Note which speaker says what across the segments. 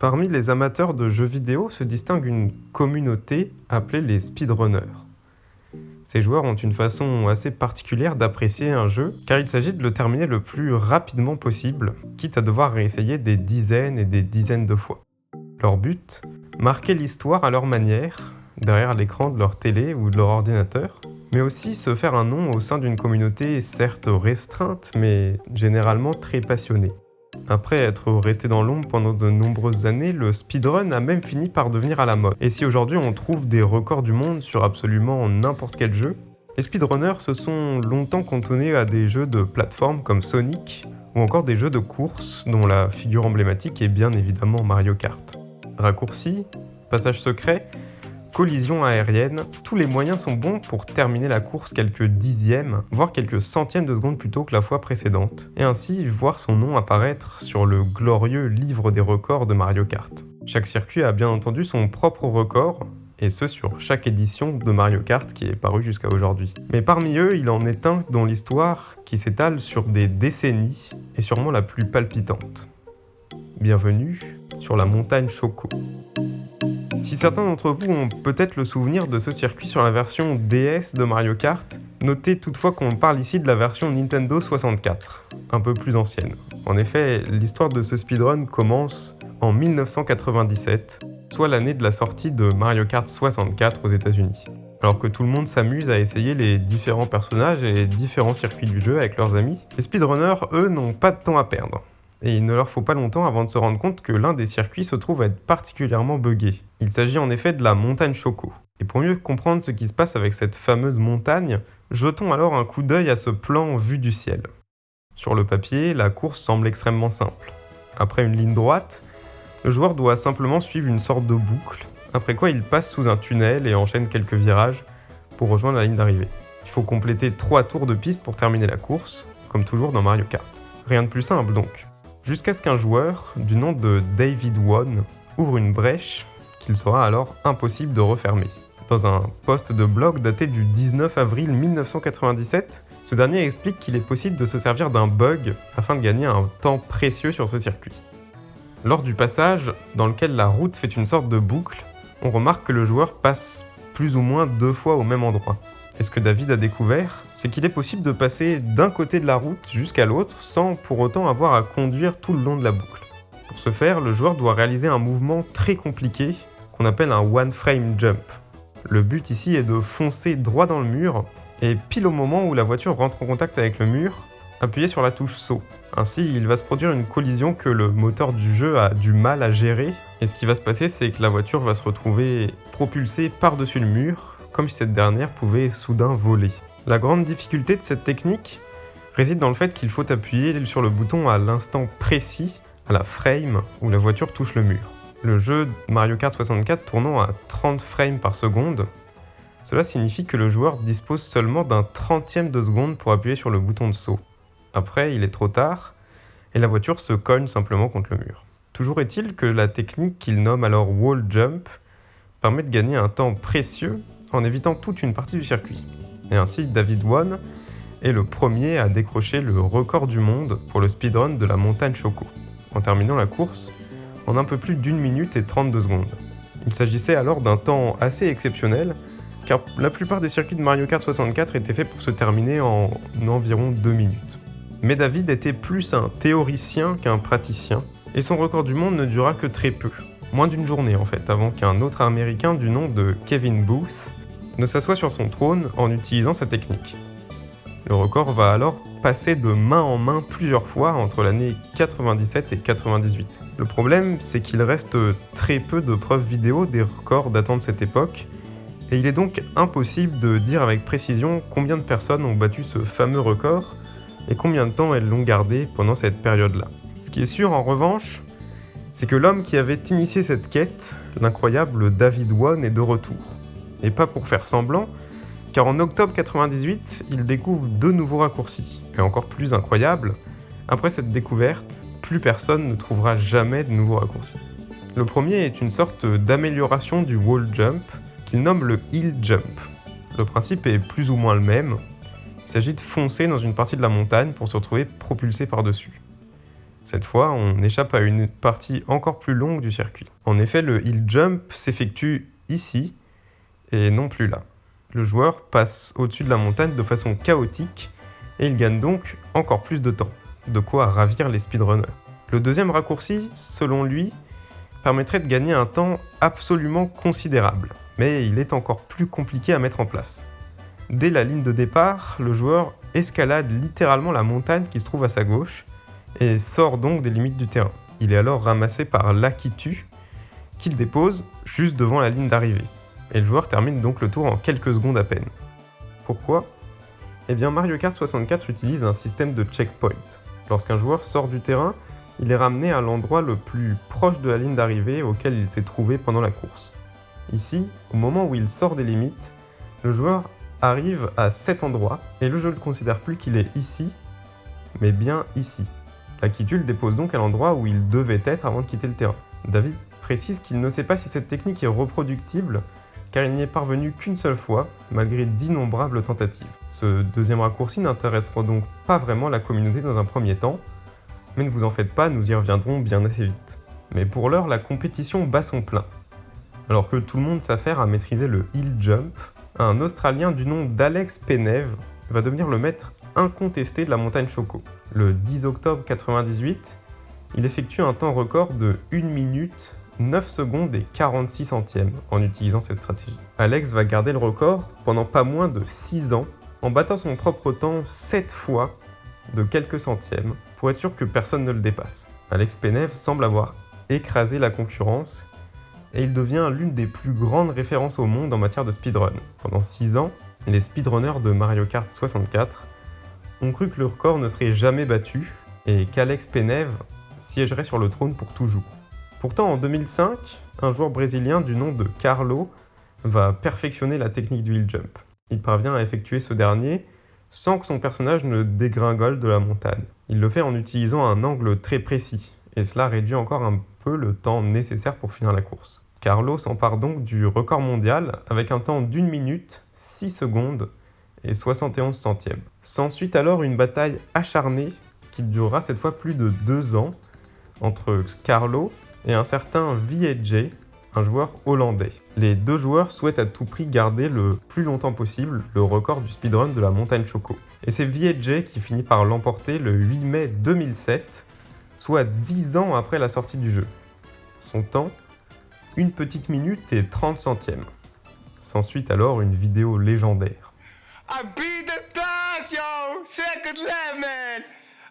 Speaker 1: Parmi les amateurs de jeux vidéo se distingue une communauté appelée les speedrunners. Ces joueurs ont une façon assez particulière d'apprécier un jeu car il s'agit de le terminer le plus rapidement possible, quitte à devoir réessayer des dizaines et des dizaines de fois. Leur but, marquer l'histoire à leur manière, derrière l'écran de leur télé ou de leur ordinateur, mais aussi se faire un nom au sein d'une communauté certes restreinte mais généralement très passionnée. Après être resté dans l'ombre pendant de nombreuses années, le speedrun a même fini par devenir à la mode. Et si aujourd'hui on trouve des records du monde sur absolument n'importe quel jeu, les speedrunners se sont longtemps cantonnés à des jeux de plateforme comme Sonic, ou encore des jeux de course dont la figure emblématique est bien évidemment Mario Kart. Raccourcis, passages secrets, collisions aériennes, tous les moyens sont bons pour terminer la course quelques dixièmes, voire quelques centièmes de secondes plus tôt que la fois précédente, et ainsi voir son nom apparaître sur le glorieux livre des records de Mario Kart. Chaque circuit a bien entendu son propre record, et ce sur chaque édition de Mario Kart qui est paru jusqu'à aujourd'hui. Mais parmi eux, il en est un dont l'histoire qui s'étale sur des décennies est sûrement la plus palpitante. Bienvenue sur la montagne Choco. Si certains d'entre vous ont peut-être le souvenir de ce circuit sur la version DS de Mario Kart, notez toutefois qu'on parle ici de la version Nintendo 64, un peu plus ancienne. En effet, l'histoire de ce speedrun commence en 1997, soit l'année de la sortie de Mario Kart 64 aux États-Unis. Alors que tout le monde s'amuse à essayer les différents personnages et les différents circuits du jeu avec leurs amis, les speedrunners, eux, n'ont pas de temps à perdre. Et il ne leur faut pas longtemps avant de se rendre compte que l'un des circuits se trouve à être particulièrement buggé. Il s'agit en effet de la montagne Choco. Et pour mieux comprendre ce qui se passe avec cette fameuse montagne, jetons alors un coup d'œil à ce plan vu du ciel. Sur le papier, la course semble extrêmement simple. Après une ligne droite, le joueur doit simplement suivre une sorte de boucle, après quoi il passe sous un tunnel et enchaîne quelques virages pour rejoindre la ligne d'arrivée. Il faut compléter 3 tours de piste pour terminer la course, comme toujours dans Mario Kart. Rien de plus simple donc. Jusqu'à ce qu'un joueur, du nom de David One, ouvre une brèche qu'il sera alors impossible de refermer. Dans un post de blog daté du 19 avril 1997, ce dernier explique qu'il est possible de se servir d'un bug afin de gagner un temps précieux sur ce circuit. Lors du passage, dans lequel la route fait une sorte de boucle, on remarque que le joueur passe plus ou moins 2 fois au même endroit. Et ce que David a découvert, c'est qu'il est possible de passer d'un côté de la route jusqu'à l'autre sans pour autant avoir à conduire tout le long de la boucle. Pour ce faire, le joueur doit réaliser un mouvement très compliqué qu'on appelle un one frame jump. Le but ici est de foncer droit dans le mur et pile au moment où la voiture rentre en contact avec le mur, appuyer sur la touche saut. Ainsi, il va se produire une collision que le moteur du jeu a du mal à gérer et ce qui va se passer, c'est que la voiture va se retrouver propulsée par-dessus le mur, comme si cette dernière pouvait soudain voler. La grande difficulté de cette technique réside dans le fait qu'il faut appuyer sur le bouton à l'instant précis, à la frame où la voiture touche le mur. Le jeu Mario Kart 64 tournant à 30 frames par seconde, cela signifie que le joueur dispose seulement d'un 30e de seconde pour appuyer sur le bouton de saut. Après, il est trop tard, et la voiture se cogne simplement contre le mur. Toujours est-il que la technique qu'il nomme alors wall jump permet de gagner un temps précieux en évitant toute une partie du circuit. Et ainsi, David One est le premier à décrocher le record du monde pour le speedrun de la montagne Choco, en terminant la course en un peu plus d'1 minute et 32 secondes. Il s'agissait alors d'un temps assez exceptionnel, car la plupart des circuits de Mario Kart 64 étaient faits pour se terminer en environ 2 minutes. Mais David était plus un théoricien qu'un praticien, et son record du monde ne dura que très peu, moins d'une journée en fait, avant qu'un autre américain du nom de Kevin Booth ne s'assoie sur son trône en utilisant sa technique. Le record va alors passer de main en main plusieurs fois entre l'année 97 et 98. Le problème, c'est qu'il reste très peu de preuves vidéo des records datant de cette époque, et il est donc impossible de dire avec précision combien de personnes ont battu ce fameux record et combien de temps elles l'ont gardé pendant cette période-là. Ce qui est sûr en revanche, c'est que l'homme qui avait initié cette quête, l'incroyable David One, est de retour. Et pas pour faire semblant, car en octobre 98, il découvre 2 nouveaux raccourcis. Et encore plus incroyable, après cette découverte, plus personne ne trouvera jamais de nouveaux raccourcis. Le premier est une sorte d'amélioration du wall jump qu'il nomme le hill jump. Le principe est plus ou moins le même. Il s'agit de foncer dans une partie de la montagne pour se retrouver propulsé par-dessus. Cette fois, on échappe à une partie encore plus longue du circuit. En effet, le hill jump s'effectue ici et non plus là. Le joueur passe au-dessus de la montagne de façon chaotique et il gagne donc encore plus de temps, de quoi ravir les speedrunners. Le deuxième raccourci, selon lui, permettrait de gagner un temps absolument considérable, mais il est encore plus compliqué à mettre en place. Dès la ligne de départ, le joueur escalade littéralement la montagne qui se trouve à sa gauche et sort donc des limites du terrain. Il est alors ramassé par l'Akitu, qu'il dépose juste devant la ligne d'arrivée. Et le joueur termine donc le tour en quelques secondes à peine. Pourquoi ? Eh bien Mario Kart 64 utilise un système de checkpoint. Lorsqu'un joueur sort du terrain, il est ramené à l'endroit le plus proche de la ligne d'arrivée auquel il s'est trouvé pendant la course. Ici, au moment où il sort des limites, le joueur arrive à cet endroit et le jeu ne considère plus qu'il est ici, mais bien ici. L'Akitu le dépose donc à l'endroit où il devait être avant de quitter le terrain. David précise qu'il ne sait pas si cette technique est reproductible car il n'y est parvenu qu'une seule fois, malgré d'innombrables tentatives. Ce deuxième raccourci n'intéressera donc pas vraiment la communauté dans un premier temps, mais ne vous en faites pas, nous y reviendrons bien assez vite. Mais pour l'heure, la compétition bat son plein. Alors que tout le monde s'affaire à maîtriser le hill jump, un Australien du nom d'Alex Penev va devenir le maître incontesté de la montagne Choco. Le 10 octobre 1998, il effectue un temps record de 1 minute 9 secondes et 46 centièmes en utilisant cette stratégie. Alex va garder le record pendant pas moins de 6 ans en battant son propre temps 7 fois de quelques centièmes pour être sûr que personne ne le dépasse. Alex Penev semble avoir écrasé la concurrence et il devient l'une des plus grandes références au monde en matière de speedrun. Pendant 6 ans, les speedrunners de Mario Kart 64 ont cru que le record ne serait jamais battu et qu'Alex Penev siégerait sur le trône pour toujours. Pourtant, en 2005, un joueur brésilien du nom de Carlo va perfectionner la technique du hill jump. Il parvient à effectuer ce dernier sans que son personnage ne dégringole de la montagne. Il le fait en utilisant un angle très précis, et cela réduit encore un peu le temps nécessaire pour finir la course. Carlo s'empare donc du record mondial avec un temps d'1 minute, 6 secondes et 71 centièmes. S'ensuit alors une bataille acharnée qui durera cette fois plus de 2 ans entre Carlo et un certain VJ, un joueur hollandais. Les deux joueurs souhaitent à tout prix garder le plus longtemps possible le record du speedrun de la montagne Choco. Et c'est VJ qui finit par l'emporter le 8 mai 2007, soit 10 ans après la sortie du jeu. Son temps, 1 petite minute et 30 centièmes. S'ensuit alors une vidéo légendaire.
Speaker 2: I beat the task, yo! Second lap, man!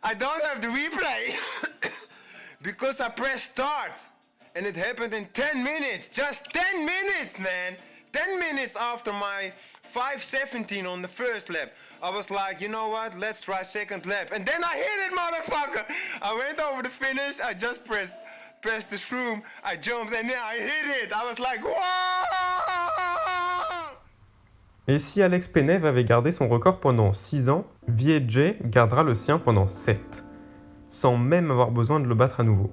Speaker 2: I don't have the replay because I pressed start and it happened in 10 minutes. Just 10 minutes, man! 10 minutes after my 5:17 on the first lap. I was like, you know what? Let's try second lap. And then I hit it, motherfucker! I went over the finish, I just pressed the shroom, I jumped and then I hit it. I was like, whoa!
Speaker 1: Et si Alex Penev avait gardé son record pendant 6 ans, VJ gardera le sien pendant 7, sans même avoir besoin de le battre à nouveau.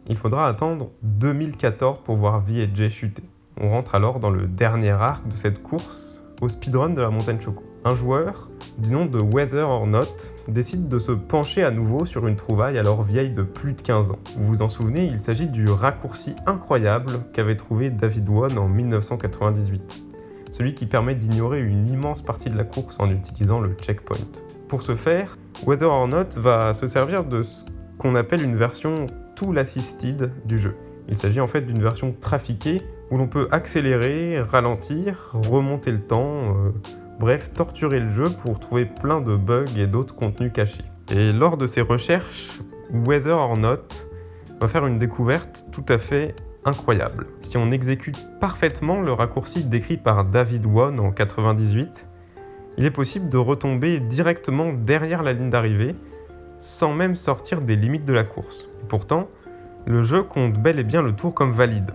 Speaker 1: Il faudra attendre 2014 pour voir VJ chuter. On rentre alors dans le dernier arc de cette course au speedrun de la montagne Choco. Un joueur, du nom de Whether or Not, décide de se pencher à nouveau sur une trouvaille alors vieille de plus de 15 ans. Vous vous en souvenez, il s'agit du raccourci incroyable qu'avait trouvé David Won en 1998. Celui qui permet d'ignorer une immense partie de la course en utilisant le checkpoint. Pour ce faire, Whether or Not va se servir de ce qu'on appelle une version tool assisted du jeu. Il s'agit en fait d'une version trafiquée où l'on peut accélérer, ralentir, remonter le temps, bref, torturer le jeu pour trouver plein de bugs et d'autres contenus cachés. Et lors de ses recherches, Whether or Not va faire une découverte tout à fait incroyable. Si on exécute parfaitement le raccourci décrit par David Won en 98, il est possible de retomber directement derrière la ligne d'arrivée sans même sortir des limites de la course. Et pourtant, le jeu compte bel et bien le tour comme valide.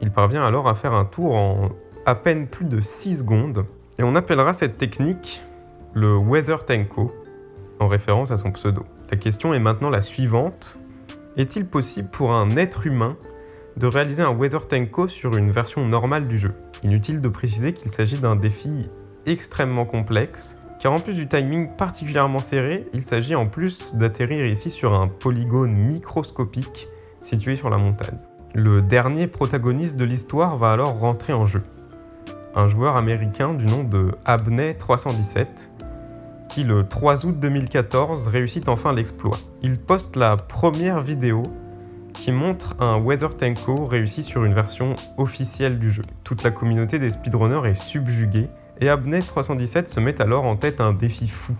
Speaker 1: Il parvient alors à faire un tour en à peine plus de 6 secondes et on appellera cette technique le Weather Tenko en référence à son pseudo. La question est maintenant la suivante. Est-il possible pour un être humain de réaliser un Weather Tenko sur une version normale du jeu? Inutile de préciser qu'il s'agit d'un défi extrêmement complexe car en plus du timing particulièrement serré, il s'agit en plus d'atterrir ici sur un polygone microscopique situé sur la montagne. Le dernier protagoniste de l'histoire va alors rentrer en jeu. Un joueur américain du nom de Abney317, qui le 3 août 2014 réussit enfin l'exploit. Il poste la première vidéo qui montre un Weather Tanko réussi sur une version officielle du jeu. Toute la communauté des speedrunners est subjuguée et Abney317 se met alors en tête un défi fou.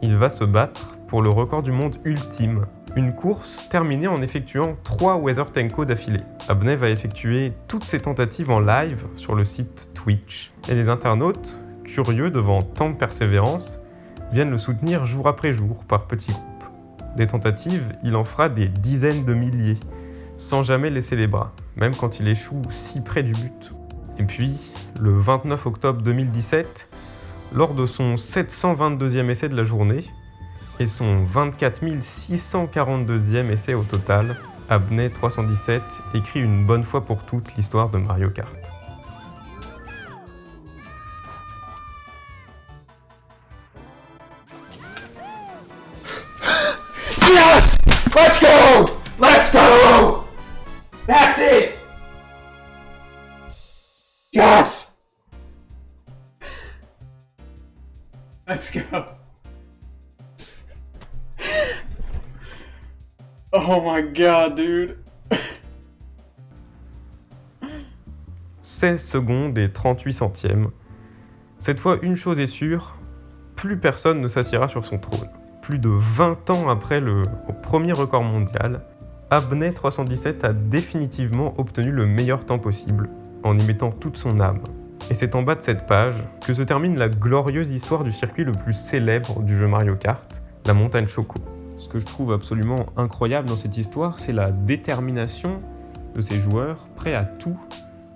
Speaker 1: Il va se battre pour le record du monde ultime, une course terminée en effectuant 3 Weather Tanko d'affilée. Abney va effectuer toutes ses tentatives en live sur le site Twitch, et les internautes, curieux devant tant de persévérance, viennent le soutenir jour après jour par petits groupes. Des tentatives, il en fera des dizaines de milliers, sans jamais laisser les bras, même quand il échoue si près du but. Et puis, le 29 octobre 2017, lors de son 722e essai de la journée, et son 24 642e essai au total, Abney317 écrit une bonne fois pour toutes l'histoire de Mario Kart.
Speaker 2: Yes! Let's go! Let's go! That's it! Yes!
Speaker 3: Let's go. Oh my god, dude.
Speaker 1: 16 secondes et 38 centièmes. Cette fois, une chose est sûre, plus personne ne s'assiera sur son trône. Plus de 20 ans après le premier record mondial, Abney317 a définitivement obtenu le meilleur temps possible, en y mettant toute son âme. Et c'est en bas de cette page que se termine la glorieuse histoire du circuit le plus célèbre du jeu Mario Kart, la montagne Choco. Ce que je trouve absolument incroyable dans cette histoire, c'est la détermination de ces joueurs prêts à tout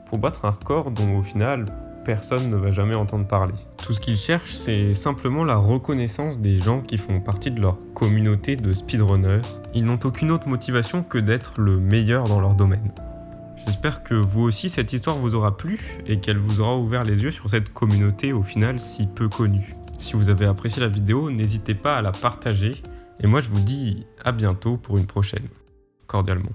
Speaker 1: pour battre un record dont au final personne ne va jamais entendre parler. Tout ce qu'ils cherchent, c'est simplement la reconnaissance des gens qui font partie de leur communauté de speedrunners. Ils n'ont aucune autre motivation que d'être le meilleur dans leur domaine. J'espère que vous aussi cette histoire vous aura plu et qu'elle vous aura ouvert les yeux sur cette communauté au final si peu connue. Si vous avez apprécié la vidéo, n'hésitez pas à la partager et moi je vous dis à bientôt pour une prochaine. Cordialement.